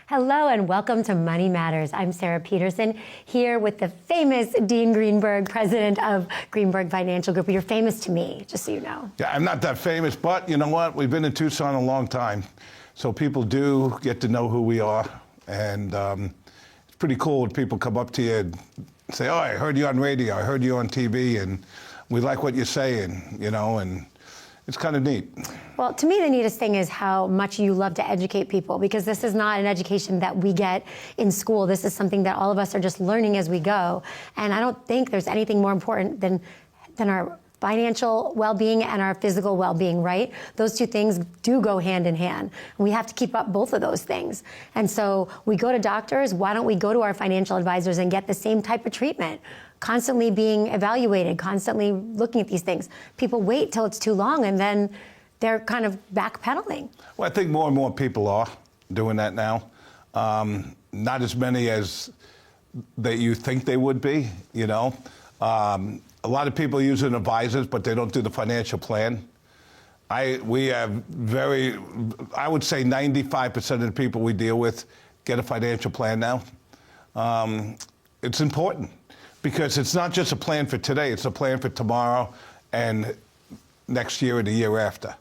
Hello and welcome to Money Matters. I'm Sarah Peterson here with the famous Dean Greenberg, president of Greenberg Financial Group. You're famous to me, just so you know. Yeah, I'm not that famous, but you know what? We've been in Tucson a long time, so people do get to know who we are, and it's pretty cool when people come up to you and say, "Oh, I heard you on radio, I heard you on TV, and we like what you're saying," you know, and it's kind of neat. Well, to me, the neatest thing is how much you love to educate people, because this is not an education that we get in school. This is something that all of us are just learning as we go. And I don't think there's anything more important than our financial well-being and our physical well-being, right? Those two things do go hand in hand. We have to keep up both of those things. And so we go to doctors, why don't we go to our financial advisors and get the same type of treatment? Constantly being evaluated, constantly looking at these things. People wait till it's too long and then they're kind of backpedaling. Well, I think more and more people are doing that now. Not as many as that you think they would be, you know. A lot of people use advisors, but they don't do the financial plan. We have I would say 95% of the people we deal with get a financial plan now. It's important because it's not just a plan for today, it's a plan for tomorrow and next year and the year after.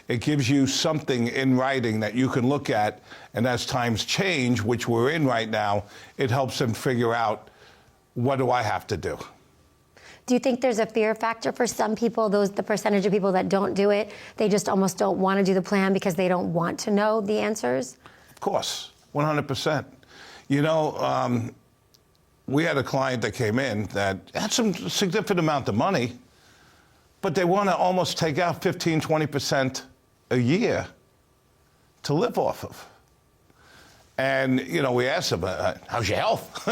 It gives you something in writing that you can look at, and as times change, which we're in right now, it helps them figure out, what do I have to do? Do you think there's a fear factor for some people, the percentage of people that don't do it, they just almost don't want to do the plan because they don't want to know the answers? Of course, 100%. You know, we had a client that came in that had some significant amount of money, but they want to almost take out 15, 20% a year to live off of. And, you know, we asked them, how's your health?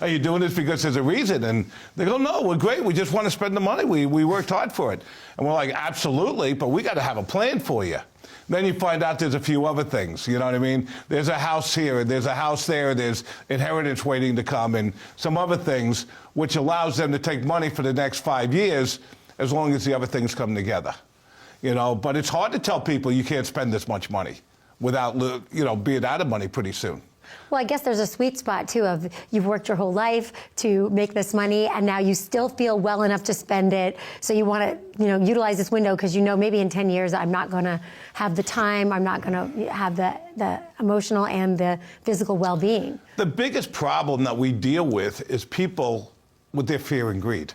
Are you doing this because there's a reason? And they go, no, we're great. We just want to spend the money. We worked hard for it. And we're like, absolutely, but we got to have a plan for you. Then you find out there's a few other things, you know what I mean? There's a house here, there's a house there, there's inheritance waiting to come, and some other things, which allows them to take money for the next 5 years, as long as the other things come together. You know, but it's hard to tell people you can't spend this much money without, you know, being out of money pretty soon. Well, I guess there's a sweet spot, too, of you've worked your whole life to make this money, and now you still feel well enough to spend it. So you want to, you know, utilize this window because you know maybe in 10 years I'm not going to have the time, I'm not going to have the emotional and the physical well-being. The biggest problem that we deal with is people with their fear and greed.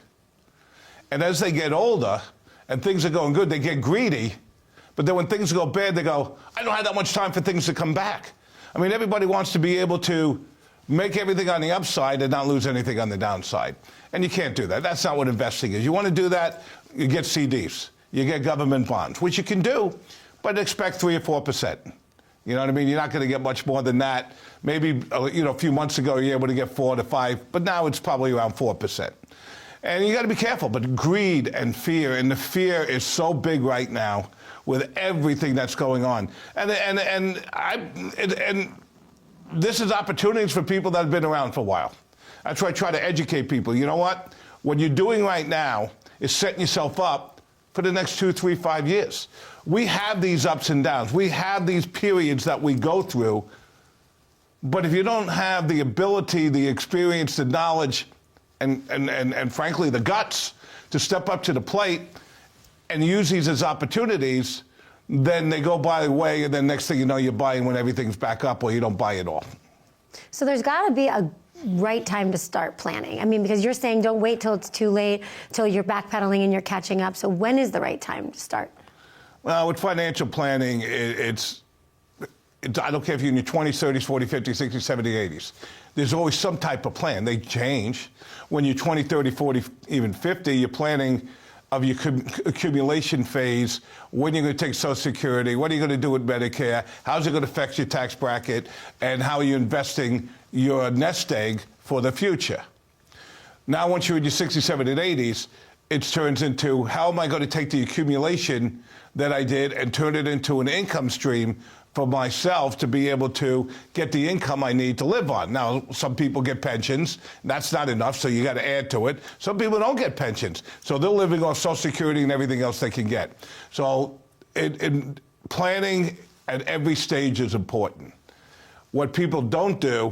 And as they get older and things are going good, they get greedy. But then when things go bad, they go, I don't have that much time for things to come back. I mean, everybody wants to be able to make everything on the upside and not lose anything on the downside. And you can't do that. That's not what investing is. You want to do that, you get CDs. You get government bonds, which you can do, but expect 3 or 4%. You know what I mean? You're not going to get much more than that. Maybe, you know, a few months ago, you were able to get 4 to 5, but now it's probably around 4%. And you got to be careful, but greed and the fear is so big right now with everything that's going on. And this is opportunities for people that have been around for a while. That's why I try to educate people. You know what? What you're doing right now is setting yourself up for the next 2, 3, 5 years. We have these ups and downs. We have these periods that we go through. But if you don't have the ability, the experience, the knowledge, and frankly, the guts to step up to the plate and use these as opportunities, then they go by the way, and then next thing you know, you're buying when everything's back up, or you don't buy it all. So there's got to be a right time to start planning. I mean, because you're saying don't wait till it's too late, till you're backpedaling and you're catching up. So when is the right time to start? Well, with financial planning, I don't care if you're in your 20s, 30s, 40s, 50s, 60s, 70s, 80s. There's always some type of plan. They change. When you're 20, 30, 40, even 50, you're planning of your accumulation phase, when you're going to take Social Security, what are you going to do with Medicare, how's it going to affect your tax bracket, and how are you investing your nest egg for the future. Now, once you're in your 60s, 70s, and 80s, it turns into how am I going to take the accumulation that I did and turn it into an income stream for myself to be able to get the income I need to live on. Now, some people get pensions. That's not enough, so you got to add to it. Some people don't get pensions, so they're living off Social Security and everything else they can get. So planning at every stage is important. What people don't do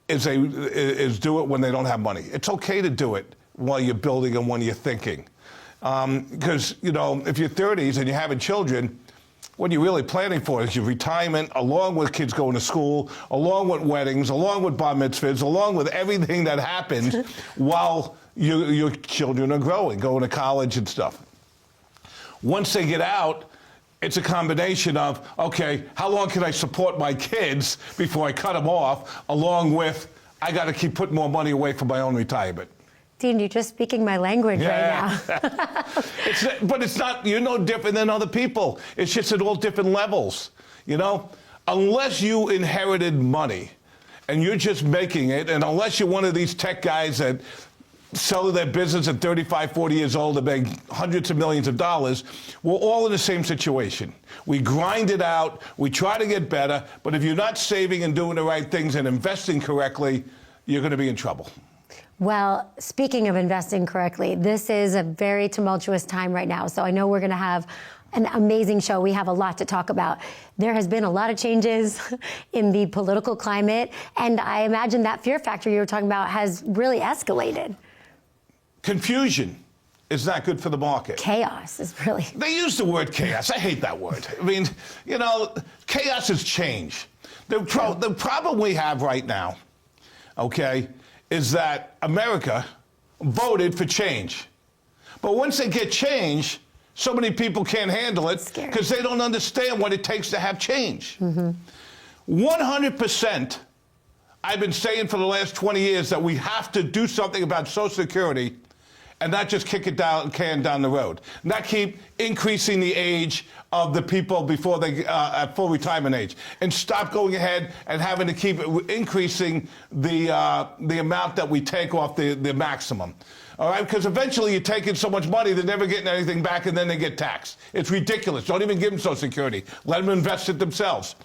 is do it when they don't have money. It's okay to do it while you're building and when you're thinking. Because, you know, if you're 30s and you're having children, what you're really planning for is your retirement, along with kids going to school, along with weddings, along with bar mitzvahs, along with everything that happens while your children are growing, going to college and stuff. Once they get out, it's a combination of, okay, how long can I support my kids before I cut them off, along with I got to keep putting more money away for my own retirement. Dean, you're just speaking my language right now. But it's not, you're no different than other people. It's just at all different levels, you know? Unless you inherited money and you're just making it, and unless you're one of these tech guys that sell their business at 35, 40 years old and make hundreds of millions of dollars, we're all in the same situation. We grind it out, we try to get better, but if you're not saving and doing the right things and investing correctly, you're going to be in trouble. Well, speaking of investing correctly, this is a very tumultuous time right now. So I know we're going to have an amazing show. We have a lot to talk about. There has been a lot of changes in the political climate, and I imagine that fear factor you were talking about has really escalated. Confusion is not good for the market. Chaos is really... They use the word chaos. I hate that word. I mean, you know, chaos is change. The problem we have right now, okay, is that America voted for change. But once they get change, so many people can't handle it because they don't understand what it takes to have change. 100%, I've been saying for the last 20 years that we have to do something about Social Security and not just kick it down the road. Not keep increasing the age of the people before they at full retirement age, and stop going ahead and having to keep increasing the amount that we take off the maximum. All right, because eventually you're taking so much money they're never getting anything back, and then they get taxed. It's ridiculous. Don't even give them Social Security. Let them invest it themselves.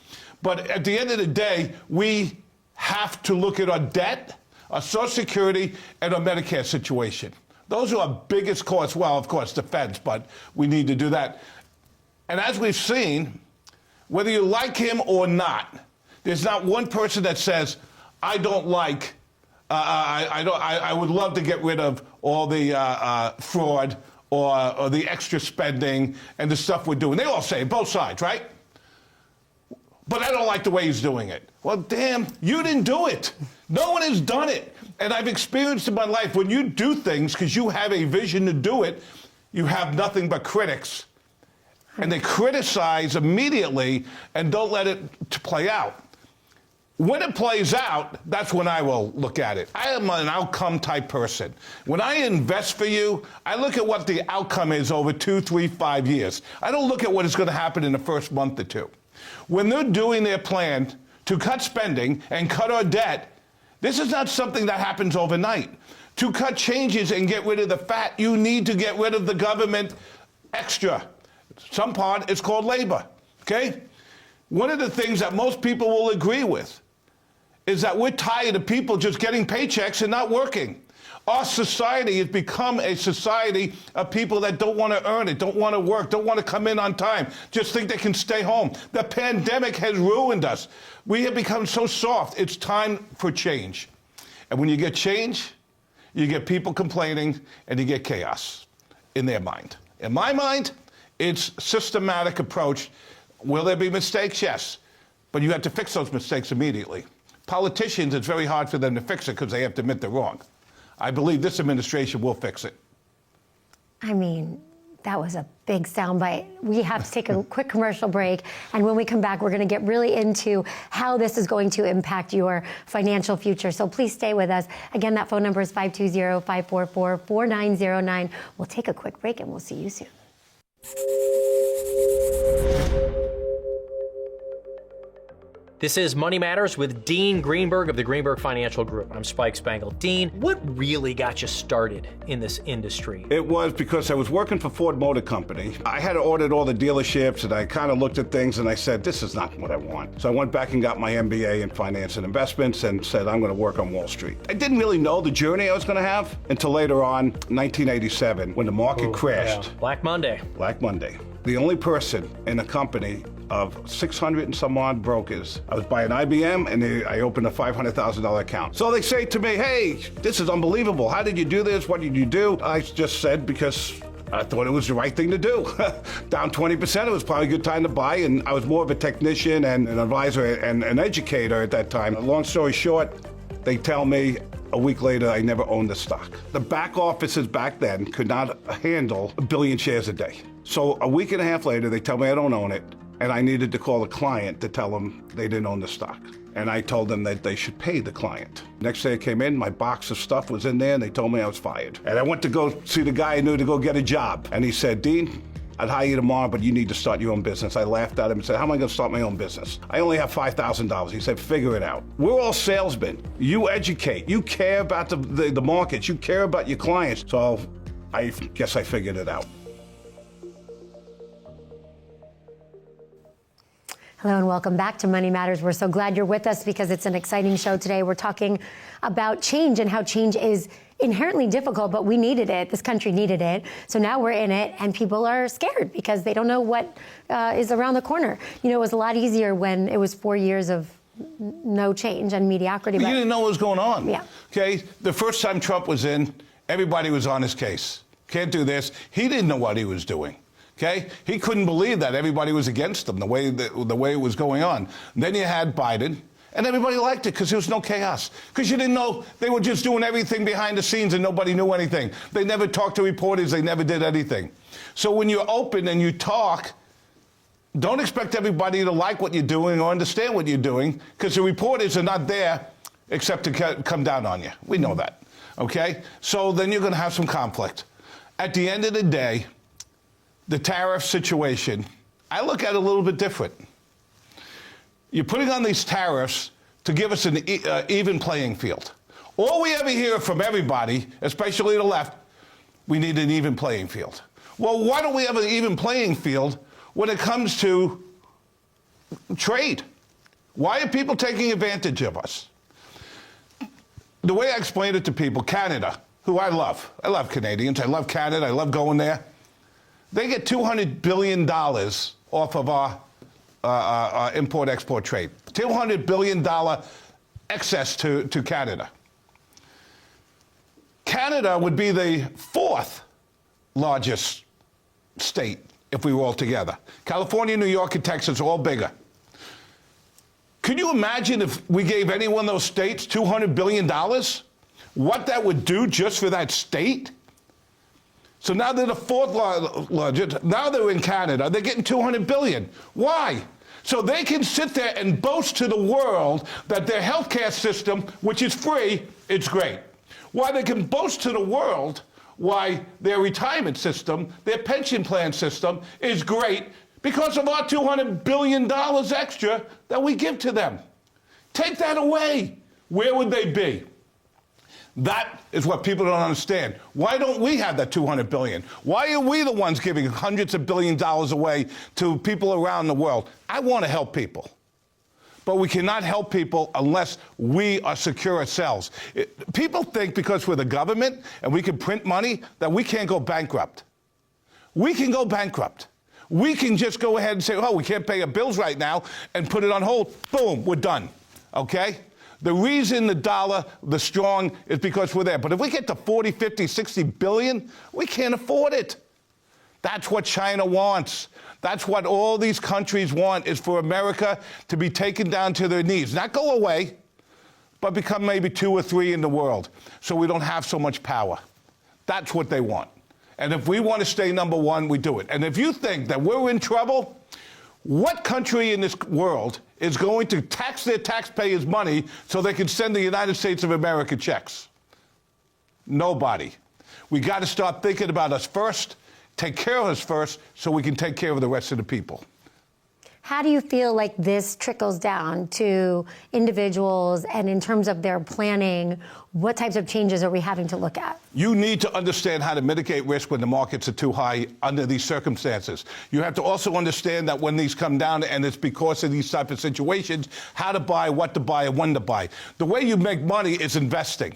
But at the end of the day, we have to look at our debt, our Social Security, and our Medicare situation. Those are our biggest costs. Well, of course, defense, but we need to do that. And as we've seen, whether you like him or not, there's not one person that says, I don't like, I would love to get rid of all the fraud or the extra spending and the stuff we're doing. They all say it, both sides, right? But I don't like the way he's doing it. Well, damn, you didn't do it. No one has done it. And I've experienced in my life, when you do things because you have a vision to do it, you have nothing but critics. And they criticize immediately and don't let it play out. When it plays out, that's when I will look at it. I am an outcome type person. When I invest for you, I look at what the outcome is over 2, 3, 5 years. I don't look at what is going to happen in the first month or two. When they're doing their plan to cut spending and cut our debt, this is not something that happens overnight. To cut changes and get rid of the fat, you need to get rid of the government extra. Some part is called labor, okay? One of the things that most people will agree with is that we're tired of people just getting paychecks and not working. Our society has become a society of people that don't want to earn it, don't want to work, don't want to come in on time, just think they can stay home. The pandemic has ruined us. We have become so soft. It's time for change. And when you get change, you get people complaining and you get chaos in their mind. In my mind, it's systematic approach. Will there be mistakes? Yes. But you have to fix those mistakes immediately. Politicians, it's very hard for them to fix it because they have to admit they're wrong. I believe this administration will fix it. I mean, That was a big soundbite. We have to take a quick commercial break. And when we come back, we're going to get really into how this is going to impact your financial future. So please stay with us. Again, that phone number is 520-544-4909. We'll take a quick break and we'll see you soon. This is Money Matters with Dean Greenberg of the Greenberg Financial Group. I'm Spike Spangle. Dean, what really got you started in this industry? It was because I was working for Ford Motor Company. I had ordered all the dealerships, and I kind of looked at things and I said, this is not what I want. So I went back and got my MBA in finance and investments and said, I'm going to work on Wall Street. I didn't really know the journey I was going to have until later on, 1987, when the market crashed. Yeah. Black Monday. Black Monday. The only person in a company of 600 and some odd brokers. I was buying IBM and I opened a $500,000 account. So they say to me, hey, this is unbelievable. How did you do this? What did you do? I just said, because I thought it was the right thing to do. Down 20%, it was probably a good time to buy, and I was more of a technician and an advisor and an educator at that time. Long story short, they tell me a week later I never owned the stock. The back offices back then could not handle 1 billion shares a day. So a week and a half later, they tell me I don't own it, and I needed to call the client to tell them they didn't own the stock. And I told them that they should pay the client. Next day I came in, my box of stuff was in there, and they told me I was fired. And I went to go see the guy I knew to go get a job. And he said, Dean, I'd hire you tomorrow, but you need to start your own business. I laughed at him and said, how am I going to start my own business? I only have $5,000. He said, figure it out. We're all salesmen. You educate. You care about the markets. You care about your clients. So I guess I figured it out. Hello and welcome back to Money Matters. We're so glad you're with us because it's an exciting show today. We're talking about change and how change is inherently difficult, but we needed it. This country needed it. So now we're in it, and people are scared because they don't know what is around the corner. You know, it was a lot easier when it was 4 years of no change and mediocrity. You didn't know what was going on. Yeah. Okay. The first time Trump was in, everybody was on his case. Can't do this. He didn't know what he was doing. Okay, he couldn't believe that everybody was against him the way it was going on. And then you had Biden, and everybody liked it because there was no chaos. Because you didn't know they were just doing everything behind the scenes and nobody knew anything. They never talked to reporters. They never did anything. So when you're open and you talk, don't expect everybody to like what you're doing or understand what you're doing, because the reporters are not there except to come down on you. We know that. Okay, so then you're going to have some conflict. At the end of the day, the tariff situation, I look at it a little bit different. You're putting on these tariffs to give us an even playing field. All we ever hear from everybody, especially the left, we need an even playing field. Well, why don't we have an even playing field when it comes to trade? Why are people taking advantage of us? The way I explain it to people, Canada, who I love Canadians, I love Canada, I love going there. They get $200 billion off of our import-export trade. $200 billion excess to Canada. Canada would be the 4th largest state if we were all together. California, New York, and Texas are all bigger. Could you imagine if we gave any one of those states $200 billion? What that would do just for that state? So now they're the 4th largest. Now they're in Canada. They're getting $200 billion. Why? So they can sit there and boast to the world that their healthcare system, which is free, it's great. Why they can boast to the world why their retirement system, their pension plan system is great because of our $200 billion extra that we give to them. Take that away. Where would they be? That is what people don't understand. Why don't we have that $200 billion? Why are we the ones giving hundreds of billions of dollars away to people around the world? I want to help people. But we cannot help people unless we are secure ourselves. People think because we're the government and we can print money that we can't go bankrupt. We can go bankrupt. We can just go ahead and say, oh, we can't pay our bills right now and put it on hold. Boom, we're done. Okay? The reason the dollar, the strong, is because we're there. But if we get to 40, 50, 60 billion, we can't afford it. That's what China wants. That's what all these countries want, is for America to be taken down to their knees. Not go away, but become maybe 2 or 3 in the world so we don't have so much power. That's what they want. And if we want to stay number one, we do it. And if you think that we're in trouble, what country in this world is going to tax their taxpayers' money so they can send the United States of America checks? Nobody. We got to start thinking about us first, take care of us first, so we can take care of the rest of the people. How do you feel like this trickles down to individuals, and in terms of their planning, what types of changes are we having to look at? You need to understand how to mitigate risk when the markets are too high under these circumstances. You have to also understand that when these come down, and it's because of these type of situations, how to buy, what to buy, and when to buy. The way you make money is investing,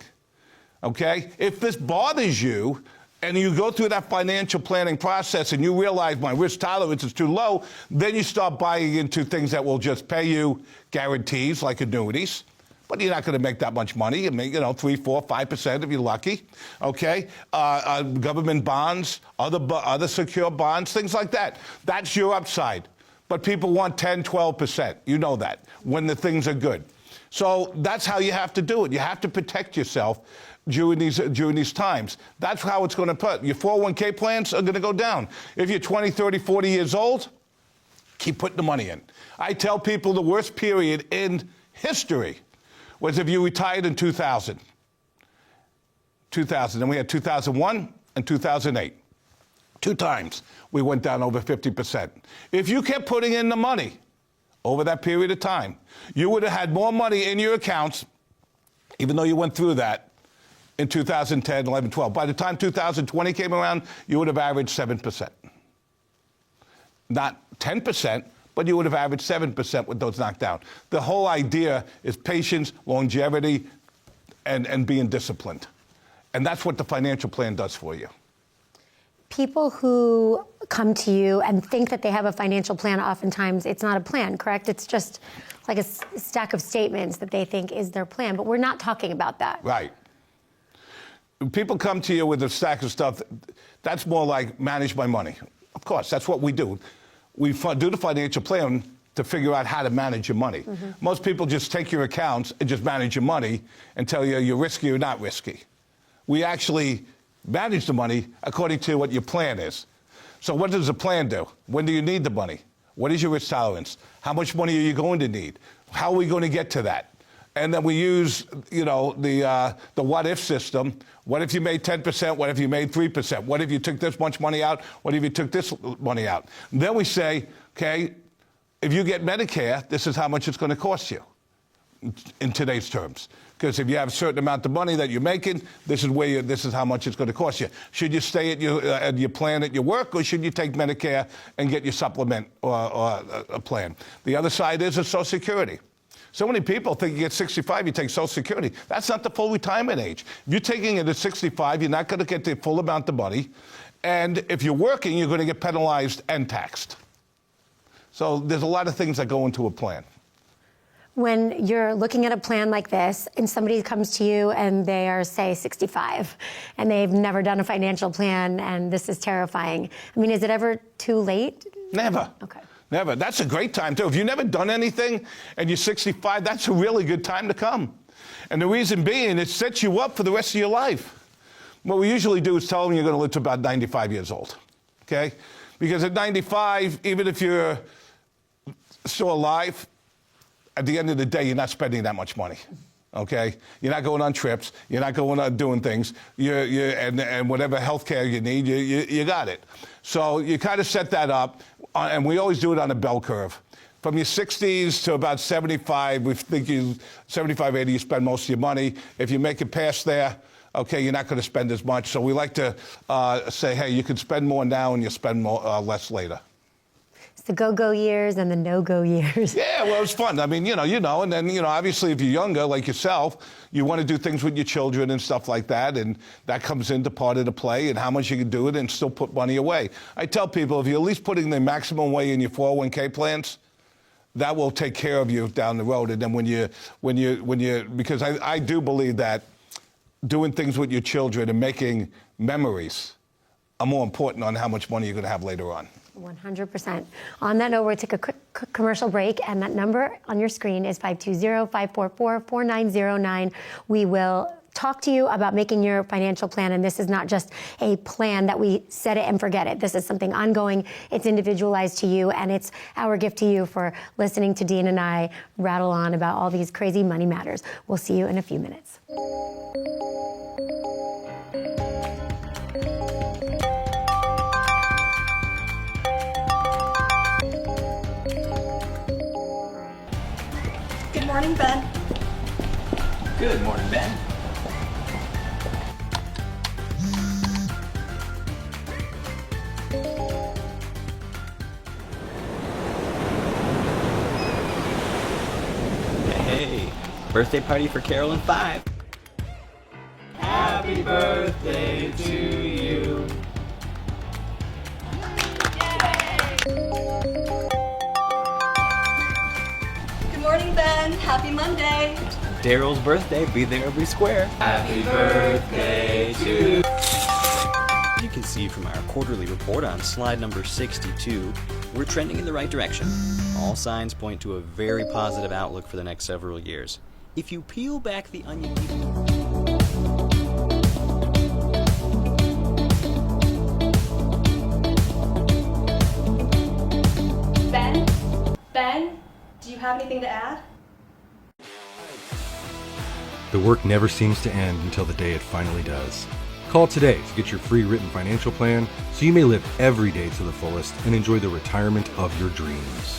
okay? If this bothers you, and you go through that financial planning process and you realize my risk tolerance is too low, then you start buying into things that will just pay you guarantees like annuities, but you're not going to make that much money. You make, 3, 4, 5% if you're lucky, okay? Government bonds, other secure bonds, things like that. That's your upside. But people want 10, 12%. You know that, when the things are good. So that's how you have to do it. You have to protect yourself during these times. That's how it's going to put. Your 401k plans are going to go down. If you're 20, 30, 40 years old, keep putting the money in. I tell people the worst period in history was if you retired in 2000. Then we had 2001 and 2008. 2 times we went down over 50%. If you kept putting in the money over that period of time, you would have had more money in your accounts, even though you went through that, in 2010, 11, 12. By the time 2020 came around, you would have averaged 7%. Not 10%, but you would have averaged 7% with those knocked down. The whole idea is patience, longevity, and being disciplined. And that's what the financial plan does for you. People who come to you and think that they have a financial plan, oftentimes it's not a plan, correct? It's just like a stack of statements that they think is their plan, but we're not talking about that. Right. People come to you with a stack of stuff, that's more like manage my money. Of course, that's what we do. We do the financial plan to figure out how to manage your money. Mm-hmm. Most people just take your accounts and just manage your money and tell you you're risky or not risky. We actually manage the money according to what your plan is. So what does the plan do? When do you need the money? What is your risk tolerance? How much money are you going to need? How are we going to get to that? And then we use, the what-if system. What if you made 10%? What if you made 3%? What if you took this much money out? What if you took this money out? And then we say, okay, if you get Medicare, this is how much it's going to cost you in today's terms. Because if you have a certain amount of money that you're making, this is how much it's going to cost you. Should you stay at your plan at your work, or should you take Medicare and get your supplement or a plan? The other side is a Social Security. So many people think you get 65, you take Social Security. That's not the full retirement age. If you're taking it at 65, you're not going to get the full amount of money. And if you're working, you're going to get penalized and taxed. So there's a lot of things that go into a plan. When you're looking at a plan like this and somebody comes to you and they are, say, 65 and they've never done a financial plan and this is terrifying, I mean, is it ever too late? Never. Okay. Never. That's a great time, too. If you've never done anything and you're 65, that's a really good time to come. And the reason being, it sets you up for the rest of your life. What we usually do is tell them you're going to live to about 95 years old, okay? Because at 95, even if you're still alive, at the end of the day, you're not spending that much money, okay? You're not going on trips. You're not going on doing things. And whatever health care you need, you got it. So you kind of set that up. And we always do it on a bell curve. From your 60s to about 75, we think 75, 80, you spend most of your money. If you make it past there, okay, you're not going to spend as much. So we like to say, hey, you can spend more now and you spend less later. It's the go-go years and the no-go years. Yeah, well, it's fun. I mean, and then, obviously if you're younger, like yourself, you want to do things with your children and stuff like that, and that comes into part of the play and how much you can do it and still put money away. I tell people, if you're at least putting the maximum away in your 401k plans, that will take care of you down the road. And then because I do believe that doing things with your children and making memories are more important on how much money you're going to have later on. 100%. On that note, we're going to take a quick commercial break, and that number on your screen is 520-544-4909. We will talk to you about making your financial plan. And this is not just a plan that we set it and forget it. This is something ongoing. It's individualized to you, and it's our gift to you for listening to Dean and I rattle on about all these crazy money matters. We'll see you in a few minutes. Good morning, Ben. Good morning, Ben. Hey, birthday party for Carol and 5. Happy birthday to you. Good morning, Ben. Happy Monday. Daryl's birthday, be there or be square. Happy birthday to you. As you can see from our quarterly report on slide number 62, we're trending in the right direction. All signs point to a very positive outlook for the next several years. If you peel back the onion Ben, do you have anything to add? The work never seems to end until the day it finally does. Call today to get your free written financial plan so you may live every day to the fullest and enjoy the retirement of your dreams.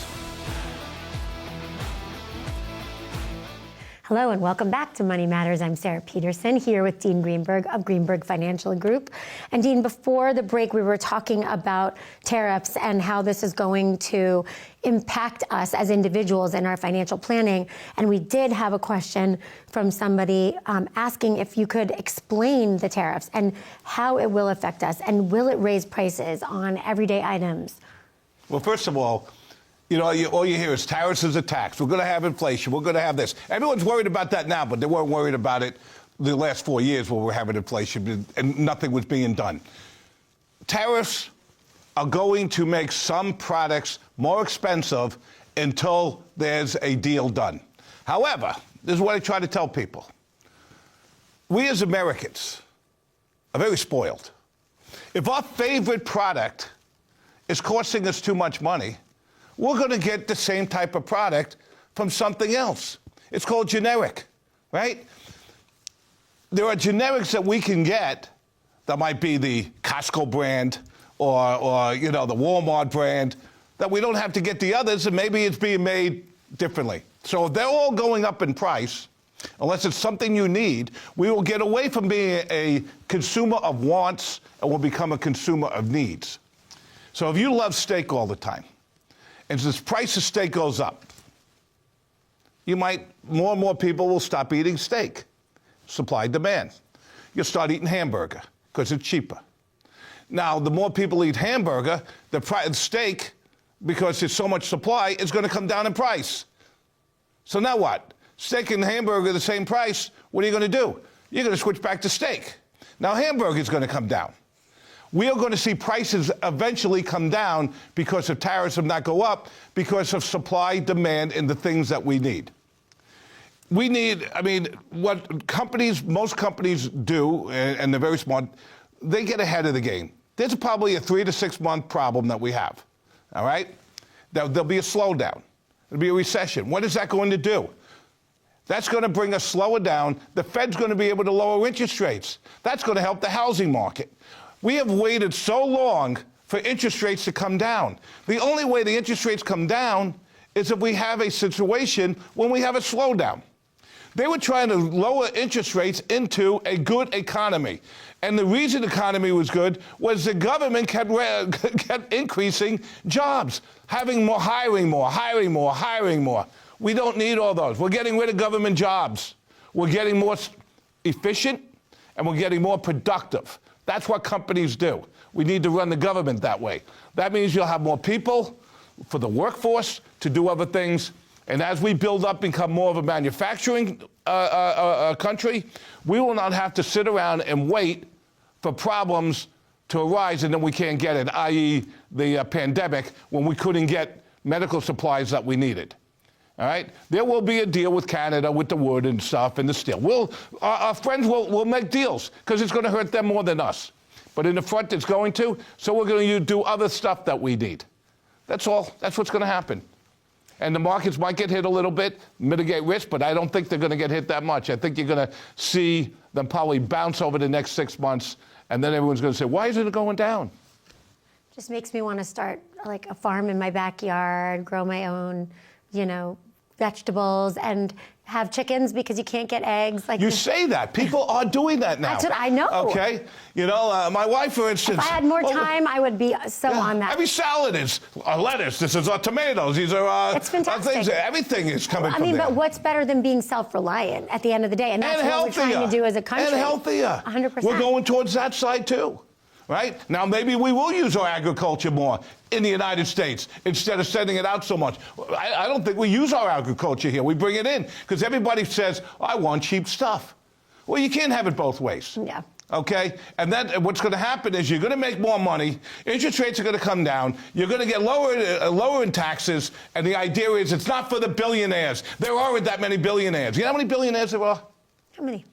Hello and welcome back to Money Matters. I'm Sarah Peterson here with Dean Greenberg of Greenberg Financial Group. And Dean, before the break, we were talking about tariffs and how this is going to impact us as individuals in our financial planning. And we did have a question from somebody asking if you could explain the tariffs and how it will affect us, and will it raise prices on everyday items? Well, first of all, you know, all you hear is tariffs is a tax. We're going to have inflation. We're going to have this. Everyone's worried about that now, but they weren't worried about it the last 4 years when we were having inflation and nothing was being done. Tariffs are going to make some products more expensive until there's a deal done. However, this is what I try to tell people. We as Americans are very spoiled. If our favorite product is costing us too much money, we're going to get the same type of product from something else. It's called generic, right? There are generics that we can get that might be the Costco brand or you know, the Walmart brand, that we don't have to get the others, and maybe it's being made differently. So if they're all going up in price, unless it's something you need, we will get away from being a consumer of wants and will become a consumer of needs. So if you love steak all the time, and as the price of steak goes up, more and more people will stop eating steak. Supply demand. You'll start eating hamburger because it's cheaper. Now, the more people eat hamburger, the steak, because there's so much supply, is going to come down in price. So now what? Steak and hamburger are the same price. What are you going to do? You're going to switch back to steak. Now, hamburger is going to come down. We are going to see prices eventually come down because of tariffs will not go up, because of supply, demand, and the things that we need. We need, I mean, what most companies do, and they're very smart, they get ahead of the game. There's probably a 3 to 6 month problem that we have, all right? There'll be a slowdown. There'll be a recession. What is that going to do? That's going to bring us slower down. The Fed's going to be able to lower interest rates. That's going to help the housing market. We have waited so long for interest rates to come down. The only way the interest rates come down is if we have a situation when we have a slowdown. They were trying to lower interest rates into a good economy. And the reason the economy was good was the government kept increasing jobs, hiring more. We don't need all those. We're getting rid of government jobs. We're getting more efficient, and we're getting more productive. That's what companies do. We need to run the government that way. That means you'll have more people for the workforce to do other things. And as we build up, become more of a manufacturing country, we will not have to sit around and wait for problems to arise and then we can't get it, i.e. the pandemic, when we couldn't get medical supplies that we needed. All right? There will be a deal with Canada with the wood and stuff and the steel. Our friends will make deals because it's going to hurt them more than us. But in the front, it's going to, so we're going to do other stuff that we need. That's all. That's what's going to happen. And the markets might get hit a little bit, mitigate risk, but I don't think they're going to get hit that much. I think you're going to see them probably bounce over the next 6 months, and then everyone's going to say, why isn't it going down? Just makes me want to start like a farm in my backyard, grow my own, vegetables, and have chickens because you can't get eggs. Like you say that. People are doing that now. That's what I know. Okay? My wife, for instance. If I had more time, I would be so on that. Every salad is lettuce. This is tomatoes. These are it's fantastic. things. Everything is coming from there. But what's better than being self-reliant at the end of the day? And that's what we're trying to do as a country. And healthier. 100%. We're going towards that side, too. Right? Now, maybe we will use our agriculture more in the United States instead of sending it out so much. I don't think we use our agriculture here. We bring it in because everybody says, I want cheap stuff. Well, you can't have it both ways. Yeah. Okay? And then what's going to happen is you're going to make more money. Interest rates are going to come down. You're going to get lower in taxes. And the idea is it's not for the billionaires. There aren't that many billionaires. You know how many billionaires there are? How many?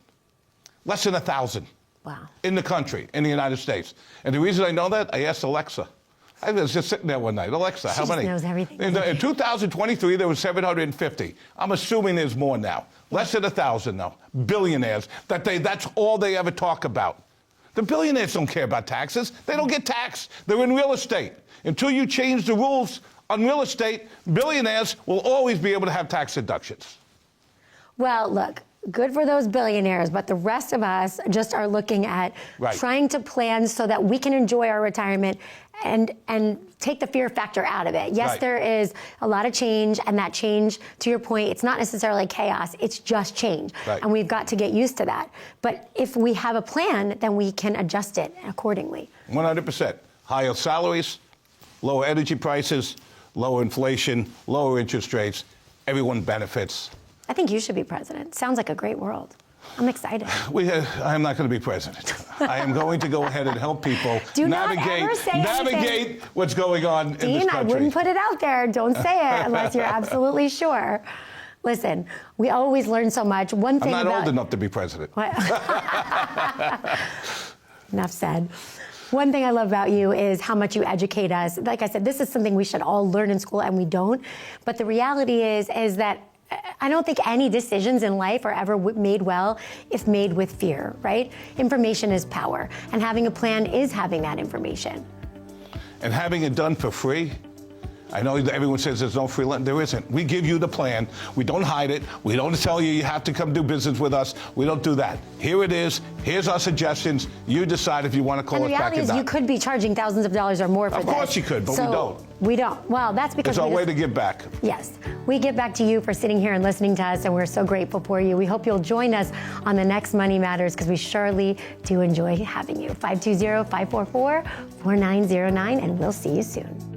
Less than 1,000. Wow. In the country, in the United States. And the reason I know that, I asked Alexa. I was just sitting there one night. Alexa, how many? She knows everything. In 2023, there was 750. I'm assuming there's more now. Less than 1,000 now. Billionaires. That's all they ever talk about. The billionaires don't care about taxes. They don't get taxed. They're in real estate. Until you change the rules on real estate, billionaires will always be able to have tax deductions. Well, look. Good for those billionaires, but the rest of us just are looking at trying to plan so that we can enjoy our retirement and take the fear factor out of it. Yes, there is a lot of change, and that change, to your point, it's not necessarily chaos, it's just change. And we've got to get used to that. But if we have a plan, then we can adjust it accordingly. 100%. Higher salaries, lower energy prices, lower inflation, lower interest rates, everyone benefits. I think you should be president. Sounds like a great world. I'm excited. I am not going to be president. I am going to go ahead and help people navigate what's going on in this country. Dean, I wouldn't put it out there. Don't say it unless you're absolutely sure. Listen, we always learn so much. One thing I'm not old enough to be president. Enough said. One thing I love about you is how much you educate us. Like I said, this is something we should all learn in school, and we don't. But the reality is that I don't think any decisions in life are ever made well if made with fear, right? Information is power, and having a plan is having that information. And having it done for free. I know that everyone says there's no free lunch. There isn't. We give you the plan. We don't hide it. We don't tell you have to come do business with us. We don't do that. Here it is. Here's our suggestions. You decide if you want to call us back or not. And the reality is you could be charging thousands of dollars or more for this. Of course you could, but we don't. We don't. Well, that's because it's our way to give back. Yes. We give back to you for sitting here and listening to us, and we're so grateful for you. We hope you'll join us on the next Money Matters because we surely do enjoy having you. 520-544-4909, and we'll see you soon.